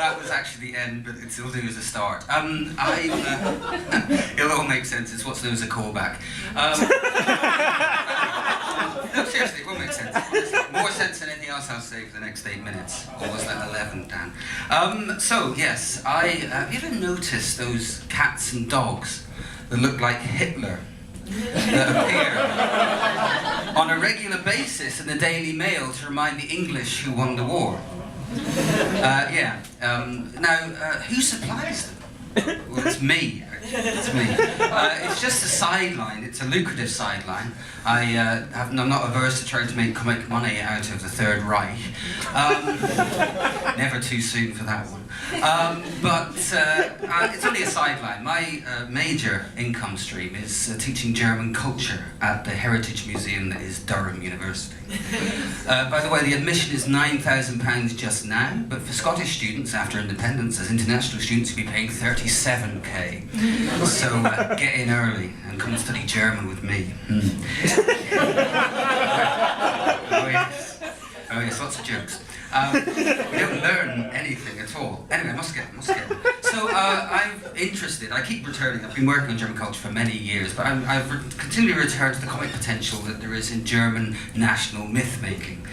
That was actually the end, but it'll do as a start. It'll all make sense. It's what's known as a callback. No, seriously, it will make sense. More sense than anything else I'll say for the next 8 minutes. Or was that 11, Dan? So, yes, have you ever noticed those cats and dogs that look like Hitler? That appear on a regular basis in the Daily Mail to remind the English who won the war? Who supplies them? Well, it's me. It's me. It's just a sideline. It's a lucrative sideline. I'm not averse to trying to make money out of the Third Reich. Never too soon for that one. But it's only a sideline. My major income stream is teaching German culture at the Heritage Museum that is Durham University. By the way, the admission is £9,000 just now, but for Scottish students after independence, as international students, you'll be paying 37k. So get in early and come study German with me. Oh yes, lots of jokes. We don't learn anything at all. Anyway, must get. So I'm interested, I keep returning, I've been working on German culture for many years, but I've continually returned to the comic potential that there is in German national myth-making.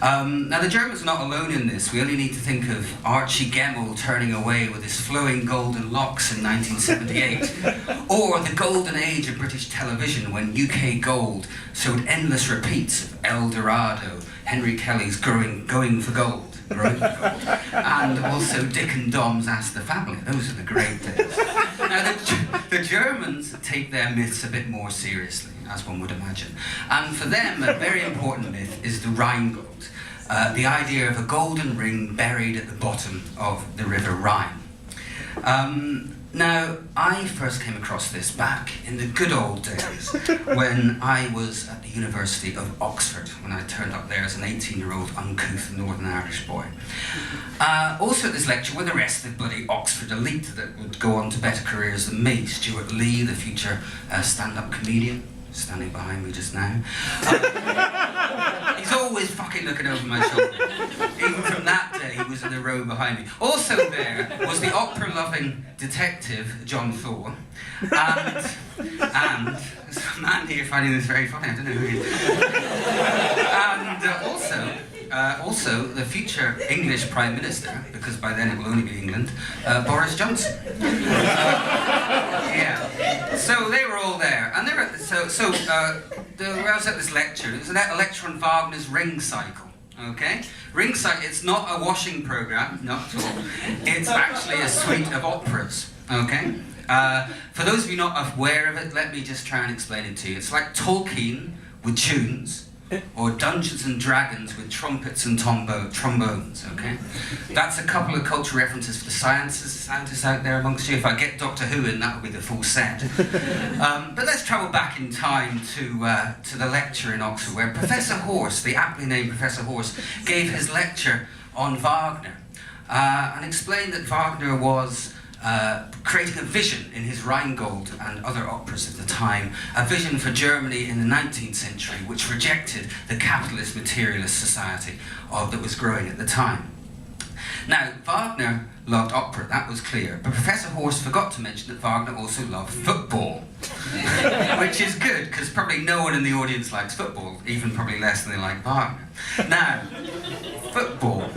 Now the Germans are not alone in this. We only need to think of Archie Gemmell turning away with his flowing golden locks in 1978, or the golden age of British television when UK Gold showed endless repeats of El Dorado, Henry Kelly's Going for Gold, and also Dick and Dom's Ask the Family. Those are the great days. Now the Germans take their myths a bit more seriously, as one would imagine. And for them, a very important myth is the Rhinegold, the idea of a golden ring buried at the bottom of the River Rhine. Now, I first came across this back in the good old days when I was at the University of Oxford, when I turned up there as an 18-year-old uncouth Northern Irish boy. Also at this lecture were the rest of the bloody Oxford elite that would go on to better careers than me. Stuart Lee, the future stand-up comedian, standing behind me just now. He's always fucking looking over my shoulder. Even from that day, he was in the row behind me. Also there was the opera-loving detective, John Thorne, and there's a man here finding this very funny, I don't know who he is. And also the future English Prime Minister, because by then it will only be England, Boris Johnson. Yeah. So they were all there, and they were I was at this lecture. It was a lecture on Wagner's Ring Cycle. Okay, Ring Cycle. It's not a washing program, not at all. It's actually a suite of operas. Okay. For those of you not aware of it, let me just try and explain it to you. It's like Tolkien with tunes, or Dungeons and Dragons with trumpets and trombones, okay? That's a couple of cultural references for the scientists out there amongst you. If I get Doctor Who in, that will be the full set. But let's travel back in time to the lecture in Oxford, where Professor Horst, the aptly named Professor Horst, gave his lecture on Wagner, and explained that Wagner was creating a vision in his Rhinegold and other operas at the time, a vision for Germany in the 19th century, which rejected the capitalist materialist society that was growing at the time. Now, Wagner loved opera, that was clear, but Professor Horst forgot to mention that Wagner also loved football, which is good, because probably no one in the audience likes football, even probably less than they like Wagner. Now, football.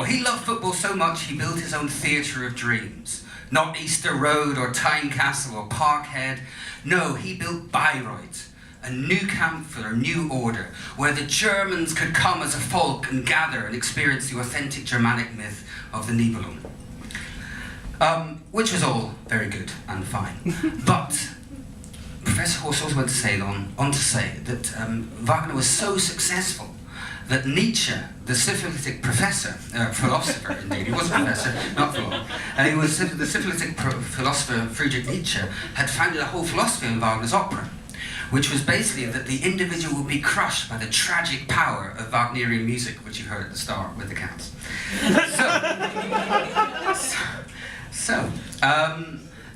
He loved football so much he built his own theatre of dreams. Not Easter Road or Tynecastle or Parkhead. No, he built Bayreuth, a Nou Camp for a new order, where the Germans could come as a folk and gather and experience the authentic Germanic myth of the Nibelung. Which was all very good and fine. But Professor Horst also went to say that Wagner was so successful that Nietzsche, the syphilitic philosopher indeed, he was a professor, not philosopher, and he was the syphilitic philosopher Friedrich Nietzsche had founded a whole philosophy in Wagner's opera, which was basically that the individual would be crushed by the tragic power of Wagnerian music, which you heard at the start with the cats.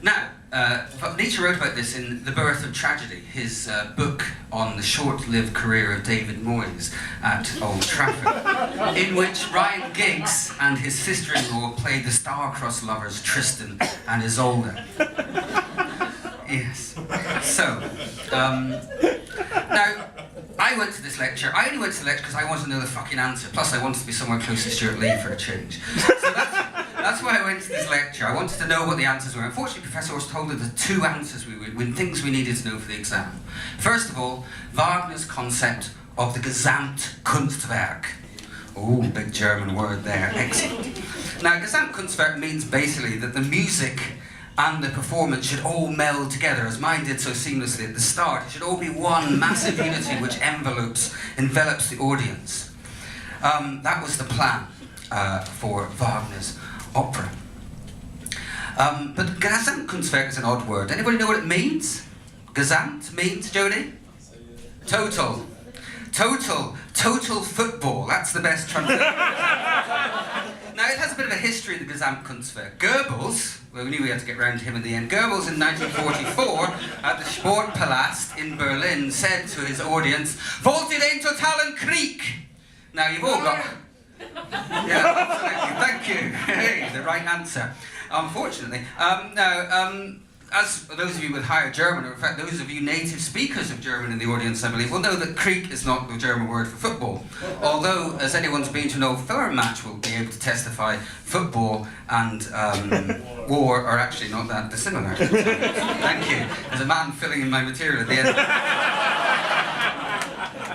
Now, Nietzsche wrote about this in The Birth of Tragedy, his book on the short-lived career of David Moyes at Old Trafford, in which Ryan Giggs and his sister-in-law played the star-crossed lovers Tristan and Isolde. Yes. So, now, I went to this lecture. I only went to the lecture because I wanted to know the fucking answer. Plus, I wanted to be somewhere close to Stuart Lee for a change. So that's why I went to this lecture. I wanted to know what the answers were. Unfortunately, Professor Horst told us the two answers things we needed to know for the exam. First of all, Wagner's concept of the Gesamtkunstwerk. Oh, big German word there. Excellent. Now, Gesamtkunstwerk means basically that the music and the performance should all meld together, as mine did so seamlessly at the start. It should all be one massive unity which envelops the audience. That was the plan for Wagner's opera. But Gesamtkunstwerk is an odd word. Anybody know what it means? Gesamt means, Jodie? Total. Total football. That's the best translation. Now, it has a bit of a history, the Gesamtkunstwerk. Goebbels, well, we knew we had to get round to him in the end. Goebbels in 1944 at the Sportpalast in Berlin said to his audience, "Wollt ihr den totalen Krieg?" Now, you've all got... Yeah, absolutely. Thank you. Hey, the right answer. Unfortunately. As those of you with higher German, or in fact those of you native speakers of German in the audience, I believe, will know that Krieg is not the German word for football. Although, as anyone's been to an Old Firm match will be able to testify, football and war are actually not that dissimilar. Thank you. There's a man filling in my material at the end.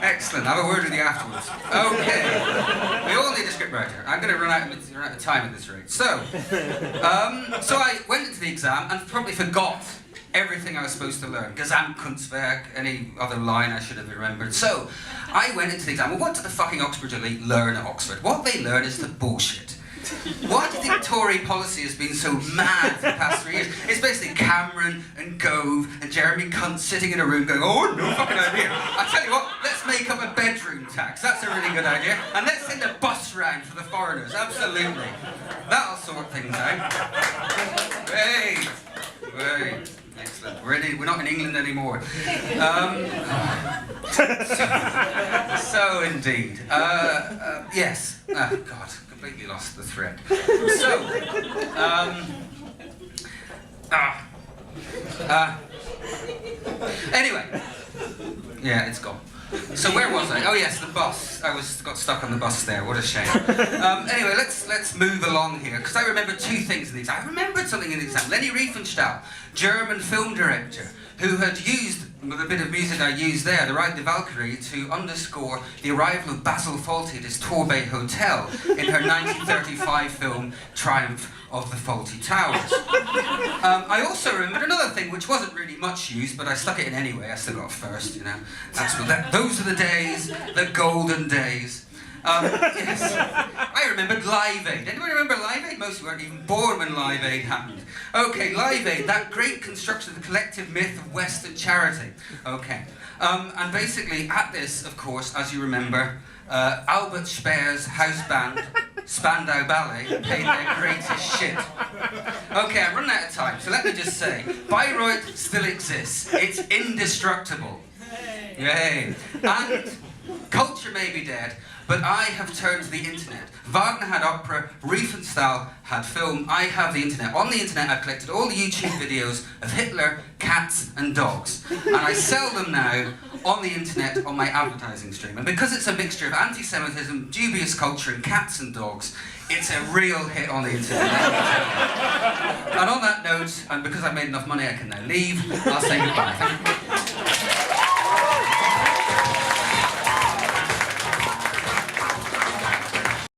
Excellent. I'll have a word with you afterwards. Okay. We all need a scriptwriter. I'm going to run out of time at this rate. So I went into the exam and probably forgot everything I was supposed to learn. Gesamtkunstwerk, any other line I should have remembered. So I went into the exam. Well, what do the fucking Oxford elite learn at Oxford? What they learn is the bullshit. Why do you think Tory policy has been so mad for the past 3 years? It's basically Cameron and Gove and Jeremy Cunt sitting in a room going, "Oh, no fucking idea. I tell you what, let's make up a bedroom tax. That's a really good idea. And let's send a bus round for the foreigners. Absolutely. That'll sort things out." Great. Excellent. We're not in England anymore. So indeed. Yes. Oh, God. Completely lost the thread. So, anyway, yeah, it's gone. So where was I? Oh yes, the bus. Got stuck on the bus there. What a shame. Anyway, let's move along here because I remember two things in the exam. I remembered something in the exam. Leni Riefenstahl, German film director, who had used, with a bit of music I used there, the Ride the Valkyrie, to underscore the arrival of Basil Fawlty at his Torbay Hotel in her 1935 film Triumph of the Fawlty Towers. I also remembered another thing which wasn't really much used, but I stuck it in anyway. I still got first, you know. Those are the days, the golden days. Yes. I remembered Live Aid. Anybody remember Live Aid? Most weren't even born when Live Aid happened. Okay, Live Aid, that great construction of the collective myth of Western charity. Okay. And basically at this, of course, as you remember, Albert Speer's house band, Spandau Ballet, paid their greatest shit. Okay, I'm running out of time, so let me just say, Bayreuth still exists. It's indestructible. Yay. And culture may be dead, but I have turned to the internet. Wagner had opera, Riefenstahl had film, I have the internet. On the internet I've collected all the YouTube videos of Hitler, cats and dogs. And I sell them now on the internet on my advertising stream. And because it's a mixture of anti-Semitism, dubious culture and cats and dogs, it's a real hit on the internet. And on that note, and because I've made enough money I can now leave, I'll say goodbye. Thank you.